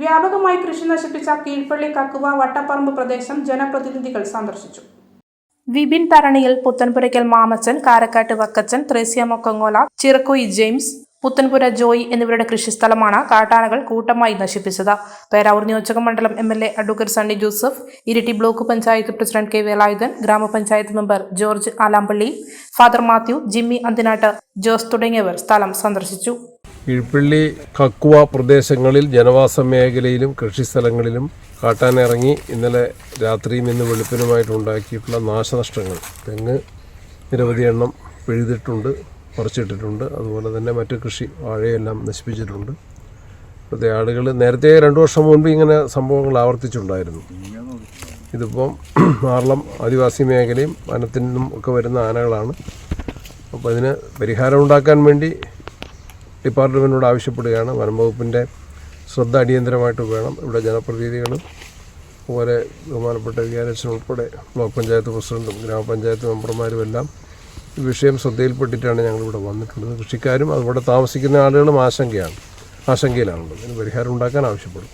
വ്യാപകമായി കൃഷി നശിപ്പിച്ച കീഴ്പള്ളി കക്കുവ വട്ടപ്പറമ്പ് പ്രദേശം ജനപ്രതിനിധികൾ സന്ദർശിച്ചു. വിപിൻ തരണിയിൽ, പുത്തൻപുരയ്ക്കൽ മാമച്ചൻ, കാരക്കാട്ട് വക്കച്ചൻ, ത്രേസ്യാമോ കൊങ്ങോല, ചിറക്കുയി ജെയിംസ്, പുത്തൻപുര ജോയി എന്നിവരുടെ കൃഷിസ്ഥലമാണ് കാട്ടാനകൾ കൂട്ടമായി നശിപ്പിച്ചത്. പേരാവൂർ നിയോജക മണ്ഡലം MLA advocate Sunny Joseph, Iritty block panchayat president K. Velayudhan, ഗ്രാമപഞ്ചായത്ത് member George Alampally, father Mathew, Jimmy Anthinatt, Jose തുടങ്ങിയവർ സ്ഥലം സന്ദർശിച്ചു. കീഴ്പള്ളി കക്കുവ പ്രദേശങ്ങളിൽ ജനവാസ മേഖലയിലും കൃഷിസ്ഥലങ്ങളിലും കാട്ടാനിറങ്ങി ഇന്നലെ രാത്രിയും ഇന്ന് വെളുപ്പിനുമായിട്ടുണ്ടാക്കിയിട്ടുള്ള നാശനഷ്ടങ്ങൾ, തെങ്ങ് നിരവധി എണ്ണം പിഴുതിട്ടുണ്ട്, പറിച്ചിട്ടിട്ടുണ്ട്. അതുപോലെ തന്നെ മറ്റു കൃഷി വാഴയെല്ലാം നശിപ്പിച്ചിട്ടുണ്ട്. ഇപ്പോഴത്തെ ആളുകൾ നേരത്തെ 2 വർഷം മുൻപ് ഇങ്ങനെ സംഭവങ്ങൾ ആവർത്തിച്ചുണ്ടായിരുന്നു. ഇതിപ്പം മാർളം ആദിവാസി മേഖലയും വനത്തിൽ നിന്നും ഒക്കെ വരുന്ന ആനകളാണ്. അപ്പോൾ അതിന് പരിഹാരം ഉണ്ടാക്കാൻ വേണ്ടി ഡിപ്പാർട്ട്മെൻറ്റിനോട് ആവശ്യപ്പെടുകയാണ്. വനം വകുപ്പിൻ്റെ ശ്രദ്ധ അടിയന്തരമായിട്ട് വേണം. ഇവിടെ ജനപ്രതിനിധികളും അതുപോലെ ബഹുമാനപ്പെട്ട വികാരച്ഛൻ ഉൾപ്പെടെ ബ്ലോക്ക് പഞ്ചായത്ത് പ്രസിഡന്റും ഗ്രാമപഞ്ചായത്ത് മെമ്പർമാരും എല്ലാം ഈ വിഷയം ശ്രദ്ധയിൽപ്പെട്ടിട്ടാണ് ഞങ്ങളിവിടെ വന്നിട്ടുള്ളത്. കൃഷിക്കാരും അതുപോലെ താമസിക്കുന്ന ആളുകളും ആശങ്കയിലാണുള്ളത്. ഇതിന് പരിഹാരം ഉണ്ടാക്കാൻ ആവശ്യപ്പെടും.